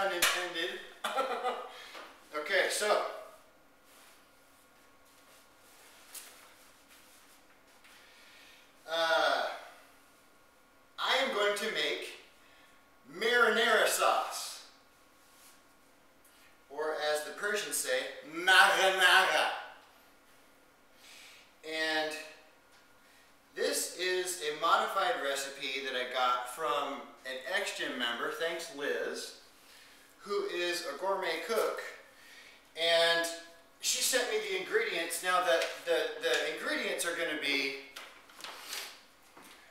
pun intended. Okay, so I am going to make marinara sauce, or as the Persians say, marinara. And this is a modified recipe that I got from an ex-gym member, thanks Liz, who is a gourmet cook, and she sent me the ingredients. Now the ingredients are going to be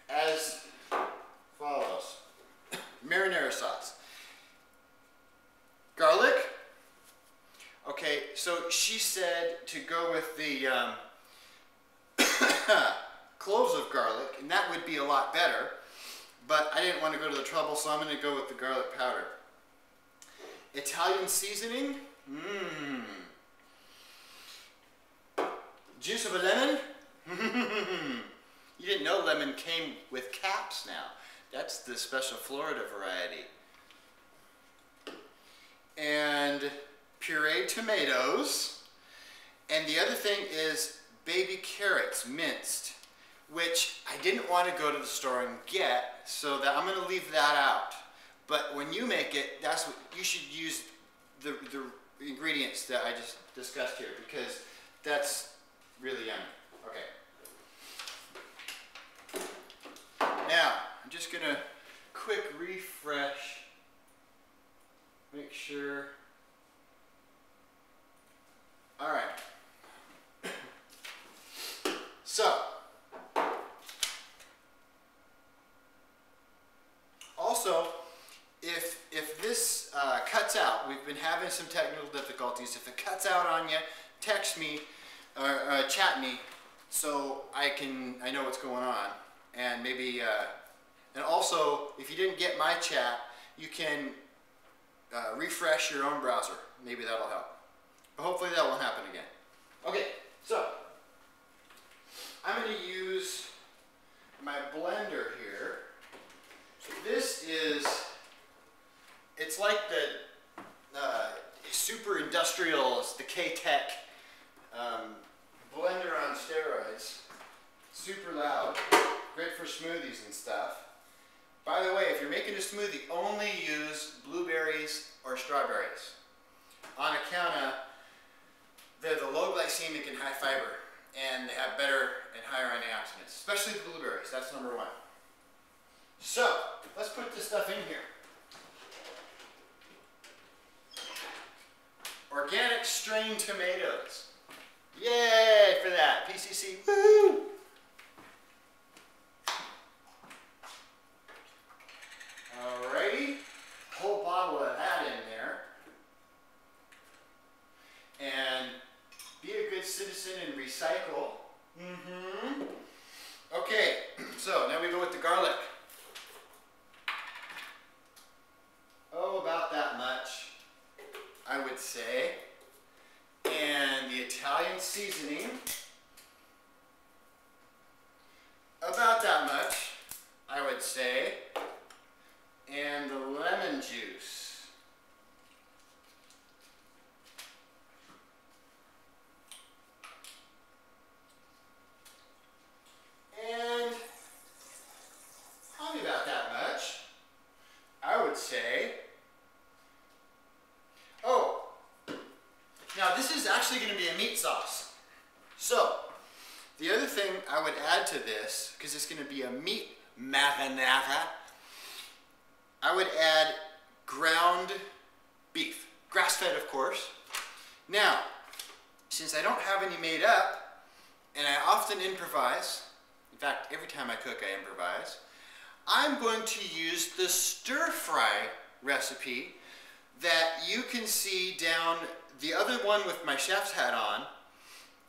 as follows. Marinara sauce. Garlic. Okay, so she said to go with the cloves of garlic, and that would be a lot better, but I didn't want to go to the trouble, so I'm going to go with the garlic powder. Italian seasoning. Juice of a lemon. You didn't know lemon came with caps now. That's the special Florida variety. And pureed tomatoes. And the other thing is baby carrots minced, which I didn't want to go to the store and get, so that I'm going to leave that out. But when you make it, that's what you should use, the ingredients that I just discussed here, because that's really yummy. Okay. Now, I'm just going to quick refresh, make sure. All right. So, also, if this cuts out, we've been having some technical difficulties. If it cuts out on you, text me or chat me so I know what's going on. And maybe, and also, if you didn't get my chat, you can refresh your own browser. Maybe that'll help. But hopefully that won't happen again. Okay, so I'm going to use my blender here. This is, it's like the super industrial, it's the K-Tech blender on steroids. Super loud, great for smoothies and stuff. By the way, if you're making a smoothie, only use blueberries or strawberries. On account of they're the low glycemic and high fiber, and they have better and higher antioxidants, especially the blueberries. That's number one. So, let's put this stuff in here. Organic strain tomatoes. Yay for that. PCC. Woo! Alrighty. Whole bottle of that in there. And be a good citizen and recycle. Okay, so now we go with the garlic. Oh, about that much, I would say. And the Italian seasoning, about that much, I would say. And the lemon juice. And probably about that much, I would say. Oh, now this is actually going to be a meat sauce. So, the other thing I would add to this, because it's going to be a meat marinara, I would add ground beef, grass-fed of course. Now, since I don't have any made up, and I often improvise, in fact every time I cook I improvise, I'm going to use the stir-fry recipe that you can see down the other one with my chef's hat on.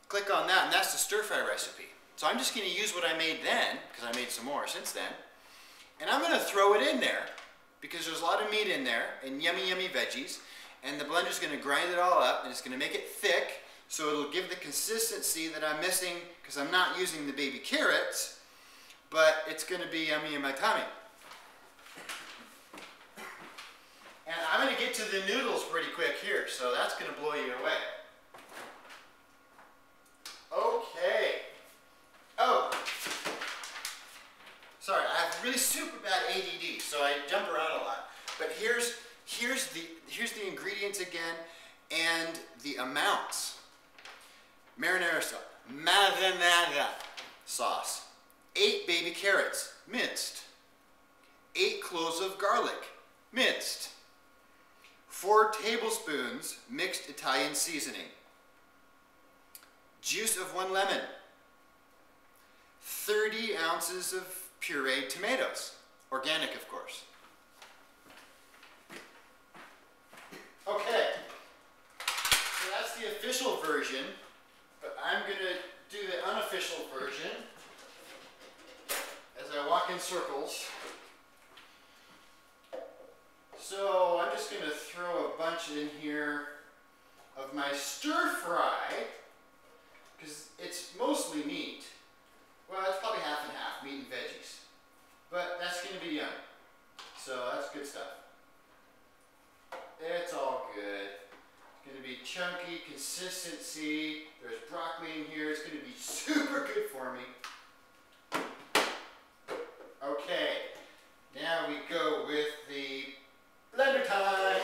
Click on that, and that's the stir-fry recipe. So I'm just going to use what I made then, because I made some more since then, and I'm going to throw it in there, because there's a lot of meat in there, and yummy, yummy veggies, and the blender's going to grind it all up, and it's going to make it thick, so it'll give the consistency that I'm missing, because I'm not using the baby carrots, but it's going to be yummy in my tummy. And I'm going to get to the noodles pretty quick here, so that's going to blow you away. Okay. Oh. Sorry, I have really super bad ADD, so I jump around a lot. But here's the ingredients again and the amounts. Marinara sauce, marinara sauce. 8 baby carrots, minced. 8 cloves of garlic, minced. 4 tablespoons mixed Italian seasoning. Juice of 1 lemon. 30 ounces of pureed tomatoes, organic of course. Okay, so that's the official version, but I'm going to do the unofficial version as I walk in circles. So I'm just going to throw a bunch in here of my stir fry, because it's mostly meat. Well, it's probably half and half, meat and veggies. But that's going to be yummy. So that's good stuff. It's all good. It's going to be chunky, consistency. There's broccoli in here. It's going to be super good for me. Okay. Now we go with the blender time.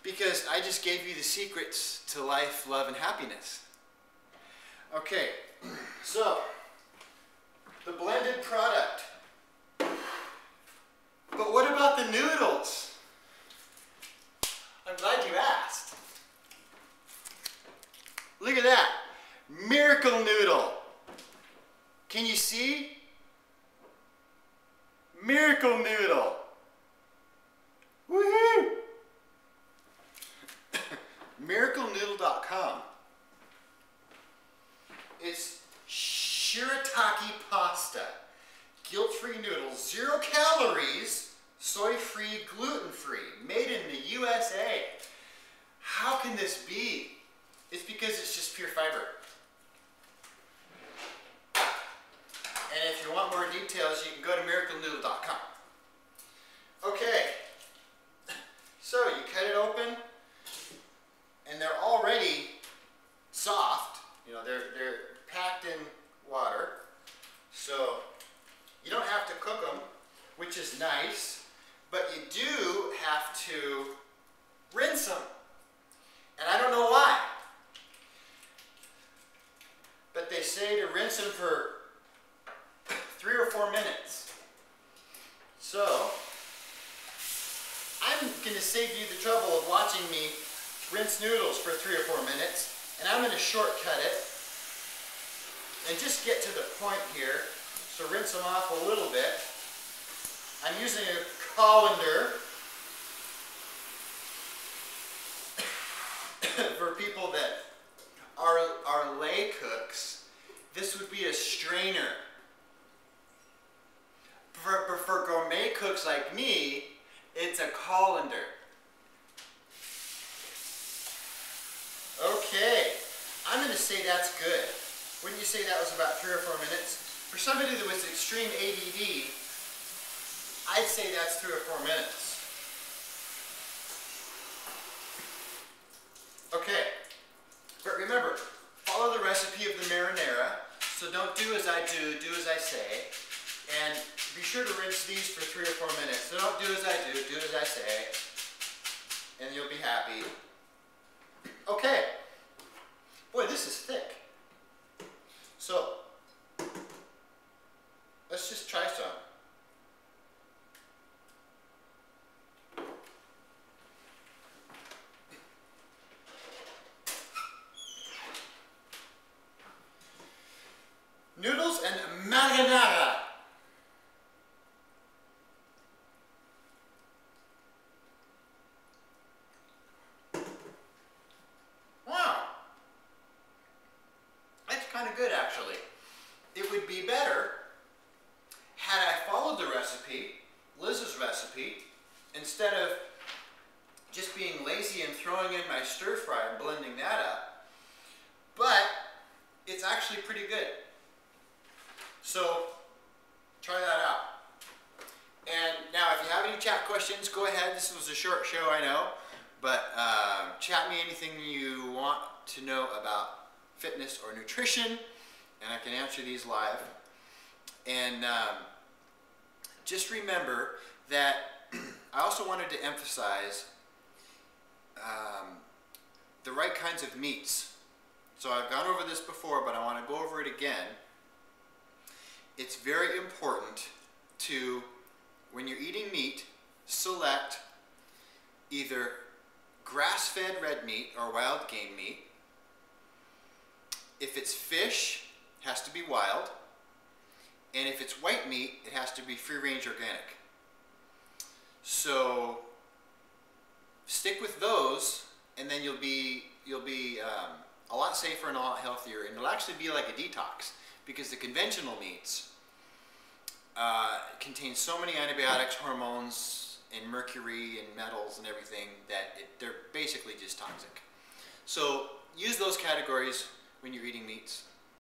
Because I just gave you the secrets to life, love, and happiness. Okay, so the blended product. But what about the noodles? I'm glad you asked. Look at that, miracle noodle. Can you see? Miracle noodle. Woohoo! MiracleNoodle.com. It's shirataki pasta, guilt-free noodles, 0 calories, soy-free, gluten-free, made in the USA. How can this be? It's because it's just pure fiber. And if you want more details, you can go to MiracleNoodle.com. Okay, so you cut it open, and they're already soft. You know, they're packed in water, so you don't have to cook them, which is nice, but you do have to rinse them. And I don't know why, but they say to rinse them for 3 or 4 minutes. So I'm going to save you the trouble of watching me rinse noodles for 3 or 4 minutes, and I'm going to shortcut it and just get to the point here. So rinse them off a little bit. I'm using a colander for people that are lay cooks. This would be a strainer. For gourmet cooks like me, it's a colander. Okay, I'm going to say that's good. Wouldn't you say that was about 3 or 4 minutes? For somebody that was extreme ADD, I'd say that's 3 or 4 minutes. Okay, but remember, follow the recipe of the marinara. So don't do as I do as I say. And be sure to rinse these for 3 or 4 minutes. So don't do as I do as I say. And you'll be happy. Okay. Boy, this is thick. So, Noodles and marinara. Wow. That's kind of good, actually. It would be better had I followed the recipe, Liz's recipe, instead of just being lazy and throwing in my stir fry and blending that up. But it's actually pretty good. So try that out. And now if you have any chat questions, go ahead. This was a short show, I know. But chat me anything you want to know about fitness or nutrition, and I can answer these live. And just remember that I also wanted to emphasize the right kinds of meats. So I've gone over this before, but I want to go over it again. It's very important to, when you're eating meat, select either grass-fed red meat or wild game meat. If it's fish, it has to be wild. And if it's white meat, it has to be free-range organic. So stick with those, and then you'll be a lot safer and a lot healthier, and it'll actually be like a detox, because the conventional meats contain so many antibiotics, hormones, and mercury and metals and everything that they're basically just toxic. So use those categories when you're eating meats.